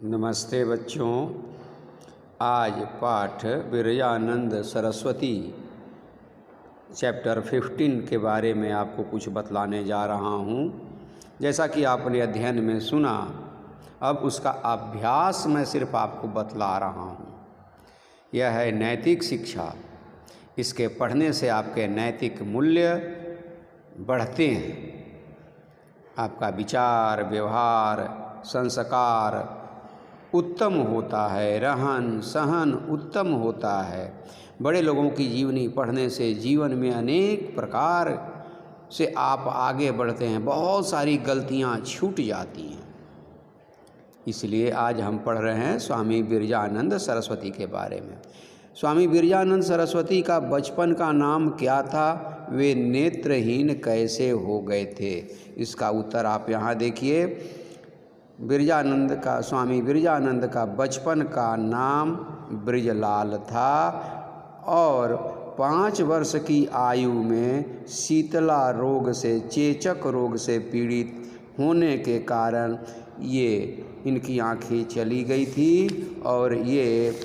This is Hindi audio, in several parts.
नमस्ते बच्चों। आज पाठ विरजानंद सरस्वती चैप्टर 15 के बारे में आपको कुछ बतलाने जा रहा हूँ। जैसा कि आपने अध्ययन में सुना, अब उसका अभ्यास मैं सिर्फ आपको बतला रहा हूँ। यह है नैतिक शिक्षा। इसके पढ़ने से आपके नैतिक मूल्य बढ़ते हैं। आपका विचार, व्यवहार, संस्कार उत्तम होता है, रहन सहन उत्तम होता है। बड़े लोगों की जीवनी पढ़ने से जीवन में अनेक प्रकार से आप आगे बढ़ते हैं, बहुत सारी गलतियां छूट जाती हैं। इसलिए आज हम पढ़ रहे हैं स्वामी विरजानंद सरस्वती के बारे में। स्वामी विरजानंद सरस्वती का बचपन का नाम क्या था? वे नेत्रहीन कैसे हो गए थे? इसका उत्तर आप यहाँ देखिए। स्वामी विरजानंद का बचपन का नाम ब्रिजलाल था और 5 वर्ष की आयु में शीतला रोग से, चेचक रोग से पीड़ित होने के कारण इनकी आँखें चली गई थी और ये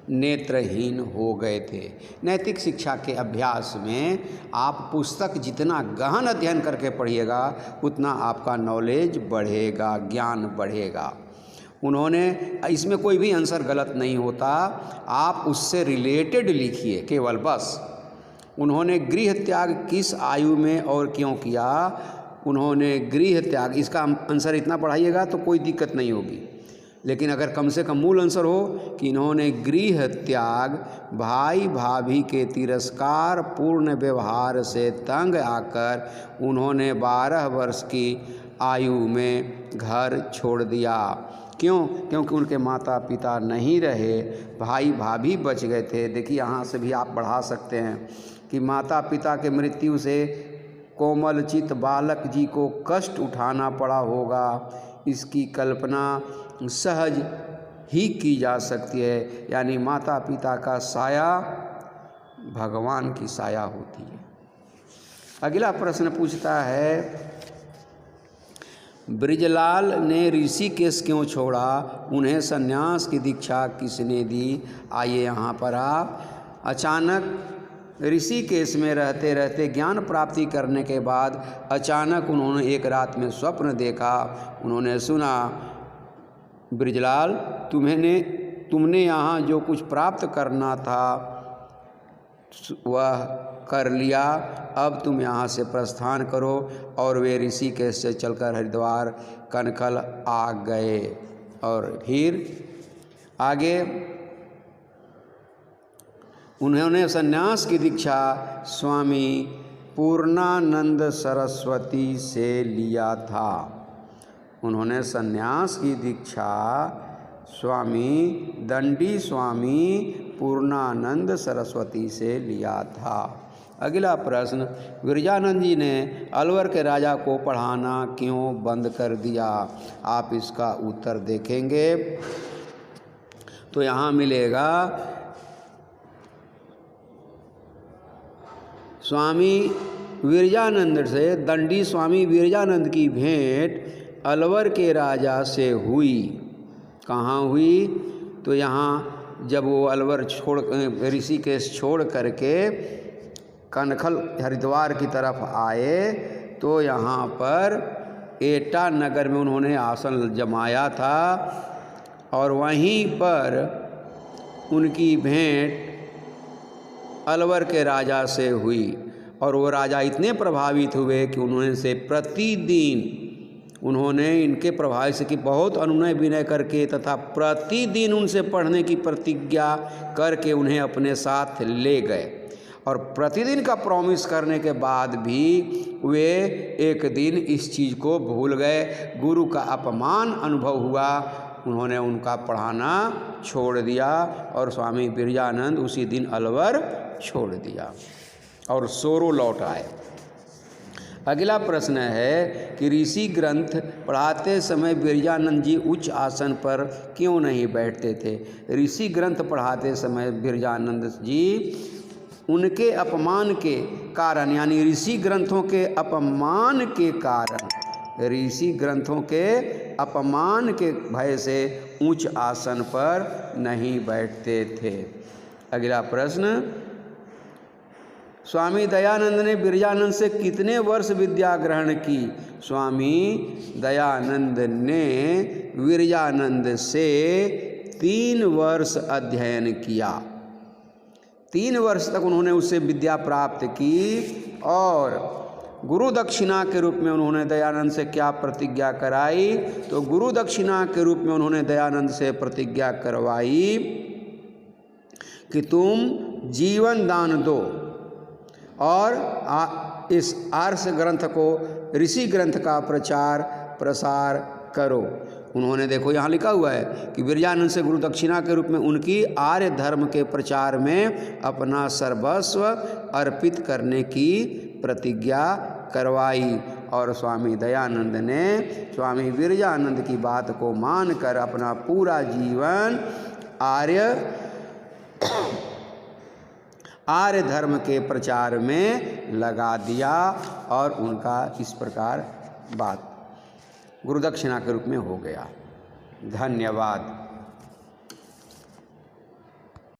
नेत्रहीन हो गए थे। नैतिक शिक्षा के अभ्यास में आप पुस्तक जितना गहन अध्ययन करके पढ़िएगा उतना आपका नॉलेज बढ़ेगा, ज्ञान बढ़ेगा। उन्होंने, इसमें कोई भी आंसर गलत नहीं होता, आप उससे रिलेटेड लिखिए केवल बस। उन्होंने गृह त्याग किस आयु में और क्यों किया? उन्होंने गृह त्याग, इसका आंसर इतना पढ़ाइएगा तो कोई दिक्कत नहीं होगी। लेकिन अगर कम से कम मूल आंसर हो कि इन्होंने गृह त्याग भाई भाभी के तिरस्कार पूर्ण व्यवहार से तंग आकर उन्होंने 12 वर्ष की आयु में घर छोड़ दिया। क्यों? क्योंकि उनके माता पिता नहीं रहे, भाई भाभी बच गए थे। देखिए, यहाँ से भी आप बढ़ा सकते हैं कि माता पिता के मृत्यु से कोमलचित बालक जी को कष्ट उठाना पड़ा होगा। इसकी कल्पना सहज ही की जा सकती है। यानी माता पिता का साया भगवान की साया होती है। अगला प्रश्न पूछता है, ब्रिजलाल ने ऋषिकेश क्यों छोड़ा? उन्हें सन्यास की दीक्षा किसने दी? आइए यहाँ पर आप। अचानक ऋषिकेश में रहते रहते ज्ञान प्राप्ति करने के बाद अचानक उन्होंने एक रात में स्वप्न देखा। उन्होंने सुना, ब्रिजलाल, तुमने यहाँ जो कुछ प्राप्त करना था वह कर लिया, अब तुम यहाँ से प्रस्थान करो। और वे ऋषिकेश से चलकर हरिद्वार कनखल आ गए। और फिर आगे उन्होंने सन्यास की दीक्षा स्वामी पूर्णानंद सरस्वती से लिया था। उन्होंने सन्यास की दीक्षा दंडी स्वामी पूर्णानंद सरस्वती से लिया था। अगला प्रश्न, विरजानंद जी ने अलवर के राजा को पढ़ाना क्यों बंद कर दिया? आप इसका उत्तर देखेंगे तो यहाँ मिलेगा, स्वामी विरजानंद से दंडी स्वामी विरजानंद की भेंट अलवर के राजा से हुई। कहाँ हुई? तो यहाँ जब वो अलवर ऋषिकेश छोड़ करके कनखल हरिद्वार की तरफ आए तो यहाँ पर एटा नगर में उन्होंने आसन जमाया था और वहीं पर उनकी भेंट अलवर के राजा से हुई। और वो राजा इतने प्रभावित हुए कि उन्होंने इनके प्रभाव से कि बहुत अनुनय विनय करके तथा प्रतिदिन उनसे पढ़ने की प्रतिज्ञा करके उन्हें अपने साथ ले गए। और प्रतिदिन का प्रॉमिस करने के बाद भी वे एक दिन इस चीज़ को भूल गए। गुरु का अपमान अनुभव हुआ, उन्होंने उनका पढ़ाना छोड़ दिया और स्वामी विरजानंद उसी दिन अलवर छोड़ दिया और सोरो लौट आए। अगला प्रश्न है कि ऋषि ग्रंथ पढ़ाते समय विरजानंद जी उच्च आसन पर क्यों नहीं बैठते थे? ऋषि ग्रंथ पढ़ाते समय विरजानंद जी उनके अपमान के कारण, यानी ऋषि ग्रंथों के अपमान के कारण ऋषि ग्रंथों के अपमान के भय से उच्च आसन पर नहीं बैठते थे। अगला प्रश्न, स्वामी दयानंद ने विरजानंद से कितने वर्ष विद्या ग्रहण की? स्वामी दयानंद ने विरजानंद से 3 वर्ष अध्ययन किया। 3 वर्ष तक उन्होंने उससे विद्या प्राप्त की और गुरु दक्षिणा के रूप में उन्होंने दयानंद से क्या प्रतिज्ञा कराई? तो गुरु दक्षिणा के रूप में उन्होंने दयानंद से प्रतिज्ञा करवाई कि तुम जीवन दान दो और इस आर्ष ग्रंथ को, ऋषि ग्रंथ का प्रचार प्रसार करो। उन्होंने, देखो यहाँ लिखा हुआ है कि विरजानंद से गुरु दक्षिणा के रूप में उनकी आर्य धर्म के प्रचार में अपना सर्वस्व अर्पित करने की प्रतिज्ञा करवाई और स्वामी दयानंद ने स्वामी विरजानंद की बात को मानकर अपना पूरा जीवन आर्य धर्म के प्रचार में लगा दिया और उनका इस प्रकार बात गुरु दक्षिणा के रूप में हो गया। धन्यवाद।